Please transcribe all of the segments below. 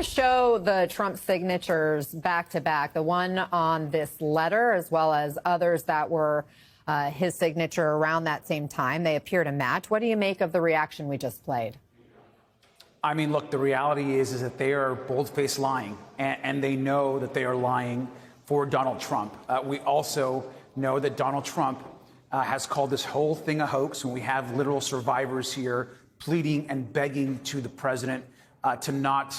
to show the Trump signatures back to back, the one on this letter as well as others that were his signature around that same time. They appear to match. What do you make of the reaction we just played? I mean, look, the reality is that they are bold-faced lying, and they know that they are lying for Donald Trump. We also know that Donald Trump has called this whole thing a hoax, and we have literal survivors here pleading and begging to the president to not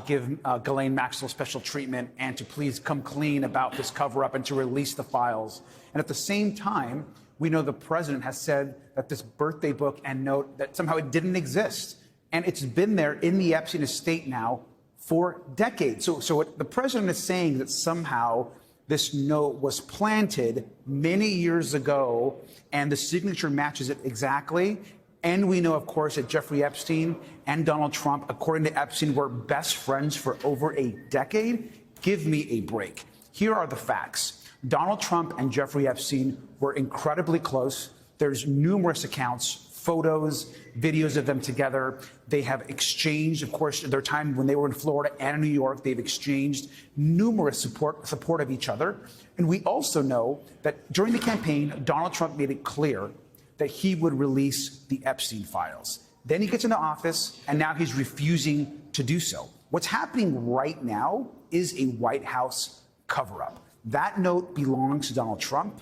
give Ghislaine Maxwell special treatment and to please come clean about this cover-up and to release the files. And at the same time, we know the president has said that this birthday book and note, that somehow it didn't exist. And it's been there in the Epstein estate now for decades. So what the president is saying that somehow this note was planted many years ago and the signature matches it exactly. And we know, of course, that Jeffrey Epstein and Donald Trump, according to Epstein, were best friends for over a decade. Give me a break. Here are the facts. Donald Trump and Jeffrey Epstein were incredibly close. There's numerous accounts, photos, videos of them together. They have exchanged, of course, their time when they were in Florida and in New York. They've exchanged numerous support of each other. And we also know that during the campaign, Donald Trump made it clear that he would release the Epstein files. Then he gets into office, and now he's refusing to do so. What's happening right now is a White House cover-up. That note belongs to Donald Trump.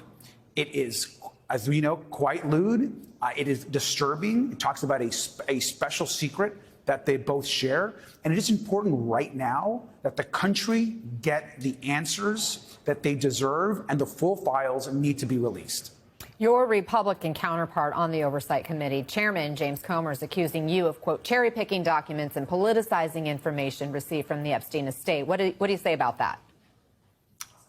It is, as we know, quite lewd. It is disturbing. It talks about a special secret that they both share. And it is important right now that the country get the answers that they deserve, and the full files need to be released. Your Republican counterpart on the Oversight Committee, Chairman James Comer, is accusing you of, quote, cherry-picking documents and politicizing information received from the Epstein estate. What do you say about that?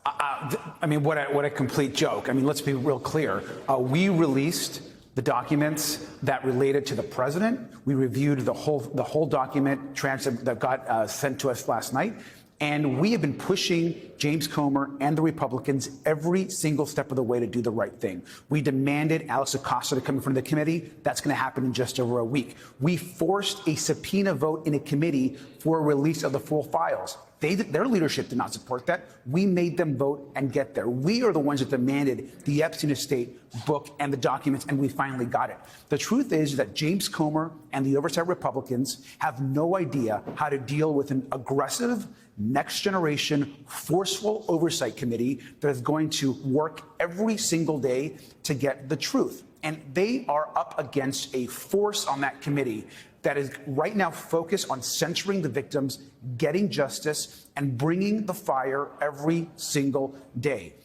I mean, what a complete joke. I mean, let's be real clear. We released the documents that related to the president. We reviewed the whole document transcript that got sent to us last night. And we have been pushing James Comer and the Republicans every single step of the way to do the right thing. We demanded Alex Acosta to come in front of the committee. That's going to happen in just over a week. We forced a subpoena vote in a committee for a release of the full files. Their leadership did not support that. We made them vote and get there. We are the ones that demanded the Epstein estate book and the documents, and we finally got it. The truth is that James Comer and the Oversight Republicans have no idea how to deal with an aggressive, next-generation, forceful oversight committee that is going to work every single day to get the truth. And they are up against a force on that committee that is right now focused on censoring the victims, getting justice, and bringing the fire every single day.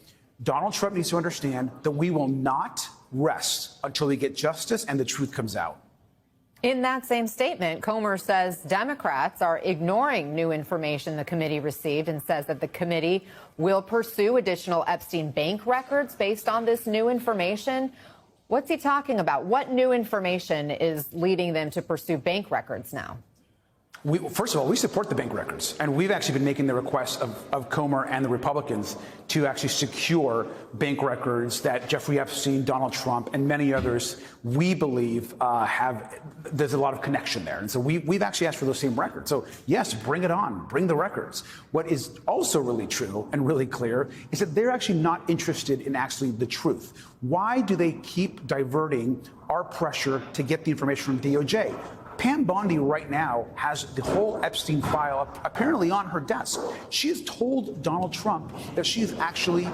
Donald Trump needs to understand that we will not rest until we get justice and the truth comes out. In that same statement, Comer says Democrats are ignoring new information the committee received and says that the committee will pursue additional Epstein bank records based on this new information. What's he talking about? What new information is leading them to pursue bank records now? First of all, we support the bank records, and we've actually been making the request of Comer and the Republicans to actually secure bank records that Jeffrey Epstein, Donald Trump, and many others, we believe, there's a lot of connection there. And so we've actually asked for those same records. So, yes, bring it on. Bring the records. What is also really true and really clear is that they're actually not interested in actually the truth. Why do they keep diverting our pressure to get the information from DOJ? Pam Bondi right now has the whole Epstein file apparently on her desk. She has told Donald Trump that he's actually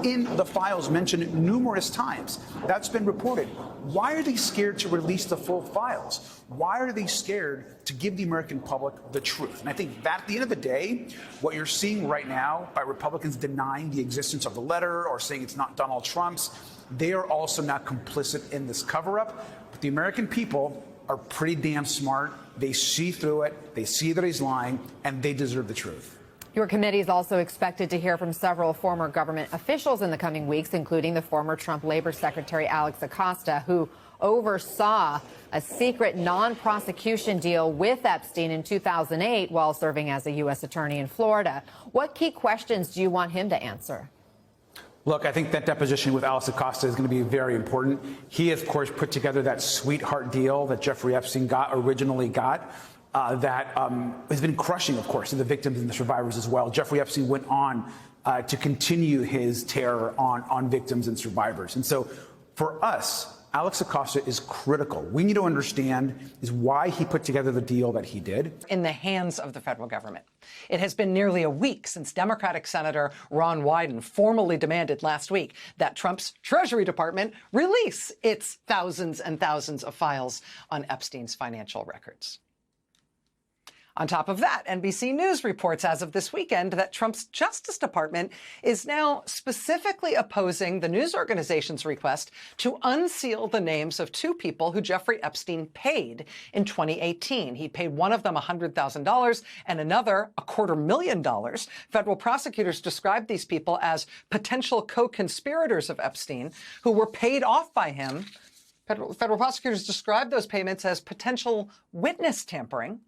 in the files mentioned numerous times. That's been reported. Why are they scared to release the full files? Why are they scared to give the American public the truth? And I think that at the end of the day, what you're seeing right now by Republicans denying the existence of the letter or saying it's not Donald Trump's, they are also not complicit in this cover-up. But the American people are pretty damn smart. They see through it. They see that he's lying, and they deserve the truth. Your committee is also expected to hear from several former government officials in the coming weeks, including the former Trump Labor Secretary Alex Acosta, who oversaw a secret non-prosecution deal with Epstein in 2008 while serving as a U.S. attorney in Florida. What key questions do you want him to answer? Look, I think that deposition with Alex Acosta is going to be very important. He, of course, put together that sweetheart deal that Jeffrey Epstein originally got. that has been crushing, of course, to the victims and the survivors as well. Jeffrey Epstein went on to continue his terror on victims and survivors. And so for us, Alex Acosta is critical. We need to understand is why he put together the deal that he did. In the hands of the federal government. It has been nearly a week since Democratic Senator Ron Wyden formally demanded last week that Trump's Treasury Department release its thousands and thousands of files on Epstein's financial records. On top of that, NBC News reports as of this weekend that Trump's Justice Department is now specifically opposing the news organization's request to unseal the names of two people who Jeffrey Epstein paid in 2018. He paid one of them $100,000 and another $250,000. Federal prosecutors described these people as potential co-conspirators of Epstein who were paid off by him. Federal prosecutors described those payments as potential witness tampering.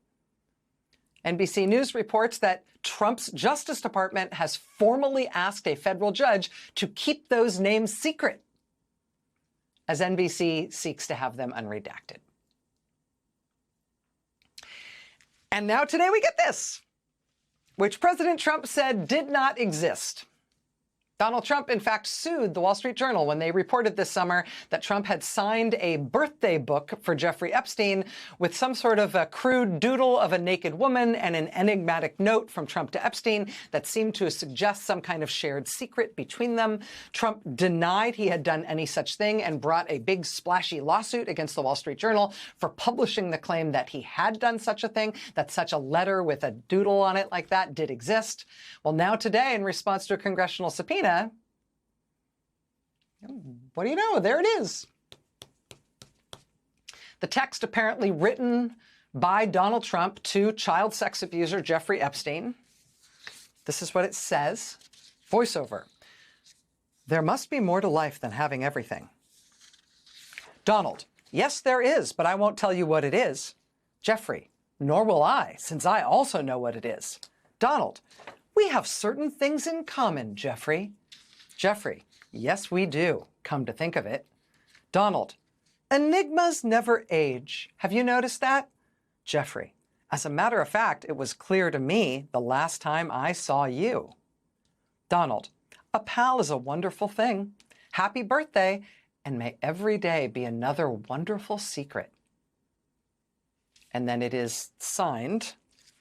NBC News reports that Trump's Justice Department has formally asked a federal judge to keep those names secret, as NBC seeks to have them unredacted. And now today we get this, which President Trump said did not exist. Donald Trump, in fact, sued the Wall Street Journal when they reported this summer that Trump had signed a birthday book for Jeffrey Epstein with some sort of a crude doodle of a naked woman and an enigmatic note from Trump to Epstein that seemed to suggest some kind of shared secret between them. Trump denied he had done any such thing and brought a big splashy lawsuit against the Wall Street Journal for publishing the claim that he had done such a thing, that such a letter with a doodle on it like that did exist. Well, now today, in response to a congressional subpoena, what do you know? There it is. The text apparently written by Donald Trump to child sex abuser Jeffrey Epstein. This is what it says. Voiceover. There must be more to life than having everything. Donald. Yes, there is, but I won't tell you what it is. Jeffrey. Nor will I, since I also know what it is. Donald. We have certain things in common, Jeffrey. Jeffrey. Yes, we do, come to think of it. Donald. Enigmas never age. Have you noticed that? Jeffrey. As a matter of fact, it was clear to me the last time I saw you. Donald. A pal is a wonderful thing. Happy birthday, and may every day be another wonderful secret. And then it is signed.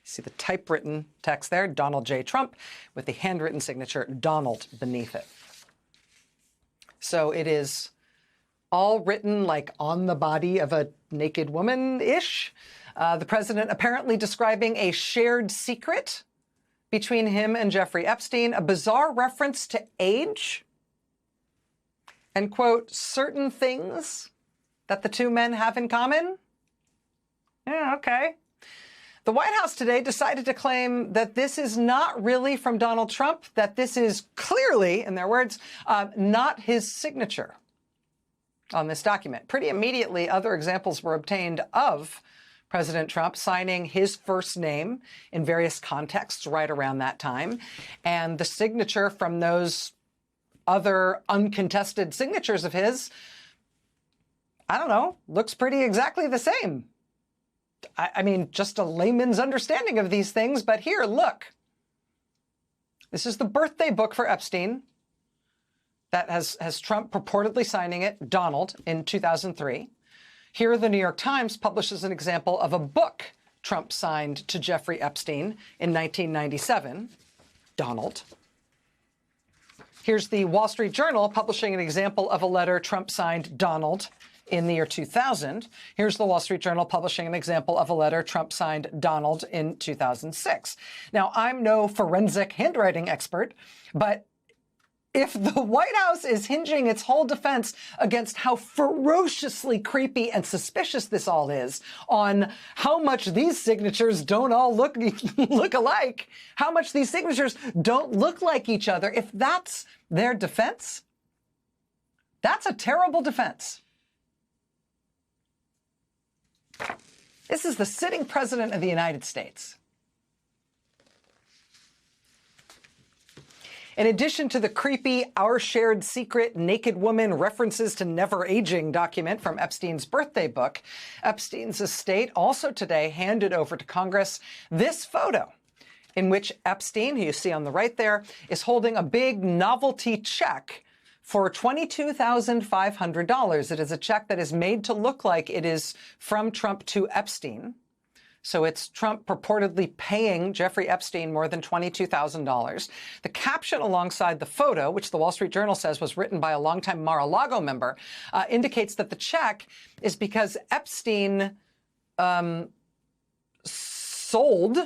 See the typewritten text there, Donald J. Trump, with the handwritten signature, Donald, beneath it. So it is all written like on the body of a naked woman-ish. The president apparently describing a shared secret between him and Jeffrey Epstein, a bizarre reference to age, and, quote, certain things that the two men have in common. Yeah, okay. The White House today decided to claim that this is not really from Donald Trump, that this is clearly, in their words, not his signature on this document. Pretty immediately, other examples were obtained of President Trump signing his first name in various contexts right around that time. And the signature from those other uncontested signatures of his, I don't know, looks pretty exactly the same. I mean, just a layman's understanding of these things. But here, look. This is the birthday book for Epstein that has Trump purportedly signing it, Donald, in 2003. Here, the New York Times publishes an example of a book Trump signed to Jeffrey Epstein in 1997, Donald. Here's the Wall Street Journal publishing an example of a letter Trump signed, Donald, in the year 2000. Here's the Wall Street Journal publishing an example of a letter Trump signed, Donald, in 2006. Now, I'm no forensic handwriting expert, but if the White House is hinging its whole defense against how ferociously creepy and suspicious this all is on how much these signatures don't all look alike, how much these signatures don't look like each other, if that's their defense, that's a terrible defense. This is the sitting president of the United States. In addition to the creepy Our Shared Secret Naked Woman References to Never Aging document from Epstein's birthday book, Epstein's estate also today handed over to Congress this photo in which Epstein, who you see on the right there, is holding a big novelty check for $22,500. It is a check that is made to look like it is from Trump to Epstein. So it's Trump purportedly paying Jeffrey Epstein more than $22,000. The caption alongside the photo, which the Wall Street Journal says was written by a longtime Mar-a-Lago member, indicates that the check is because Epstein sold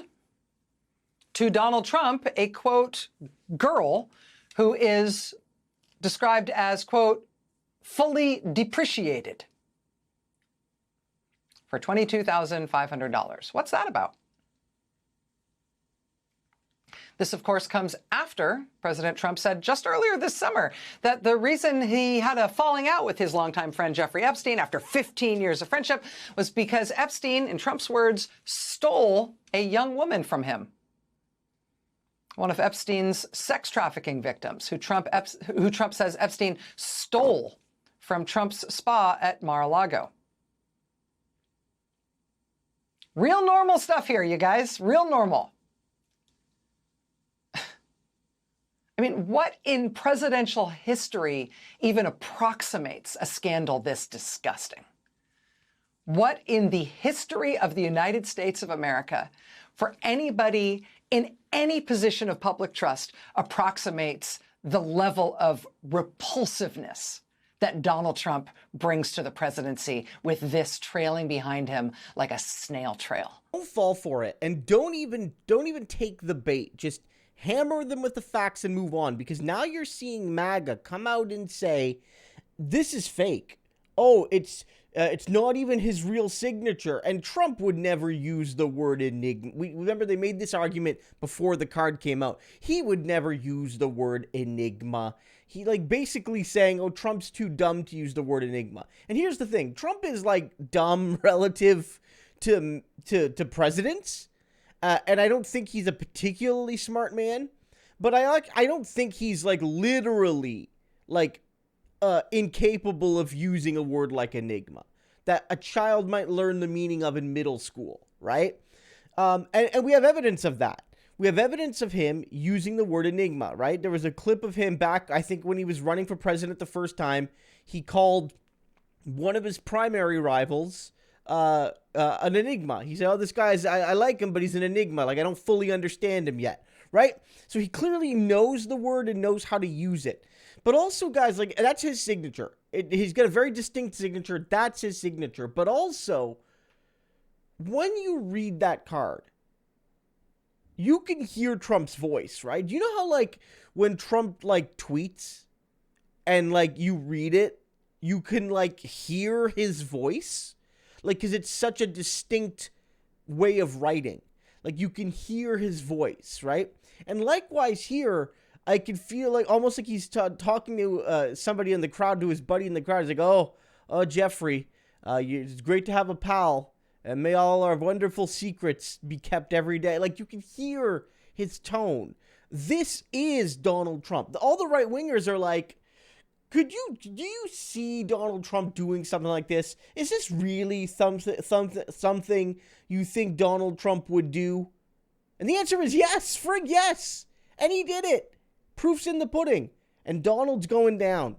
to Donald Trump a, quote, girl who is described as, quote, fully depreciated for $22,500. What's that about? This, of course, comes after President Trump said just earlier this summer that the reason he had a falling out with his longtime friend Jeffrey Epstein after 15 years of friendship was because Epstein, in Trump's words, stole a young woman from him. One of Epstein's sex trafficking victims, who Trump says Epstein stole from Trump's spa at Mar-a-Lago. Real normal stuff here, you guys. Real normal. I mean, what in presidential history even approximates a scandal this disgusting? What in the history of the United States of America, for anybody in any position of public trust, approximates the level of repulsiveness that Donald Trump brings to the presidency with this trailing behind him like a snail trail? Don't fall for it, and don't even take the bait. Just hammer them with the facts and move on, because now you're seeing MAGA come out and say, this is fake. Oh, it's not even his real signature. And Trump would never use the word enigma. Remember, they made this argument before the card came out. He would never use the word enigma. He basically saying, oh, Trump's too dumb to use the word enigma. And here's the thing. Trump is dumb relative to presidents. And I don't think he's a particularly smart man. But I don't think he's literally incapable of using a word like enigma that a child might learn the meaning of in middle school, right? And we have evidence of that. We have evidence of him using the word enigma, right? There was a clip of him back, I think, when he was running for president the first time. He called one of his primary rivals an enigma. He said, oh, this guy's, I like him, but he's an enigma. I don't fully understand him yet, right? So he clearly knows the word and knows how to use it. But also, guys, that's his signature. He's got a very distinct signature. That's his signature. But also, when you read that card, you can hear Trump's voice, right? Do you know how, when Trump, tweets and, you read it, you can, hear his voice? Because it's such a distinct way of writing. You can hear his voice, right? And likewise here, I can feel almost like he's talking to somebody in the crowd, to his buddy in the crowd. He's like, oh, Jeffrey, it's great to have a pal. And may all our wonderful secrets be kept every day. You can hear his tone. This is Donald Trump. All the right-wingers are like, do you see Donald Trump doing something like this? Is this really something you think Donald Trump would do? And the answer is yes, frig yes. And he did it. Proof's in the pudding. And Donald's going down.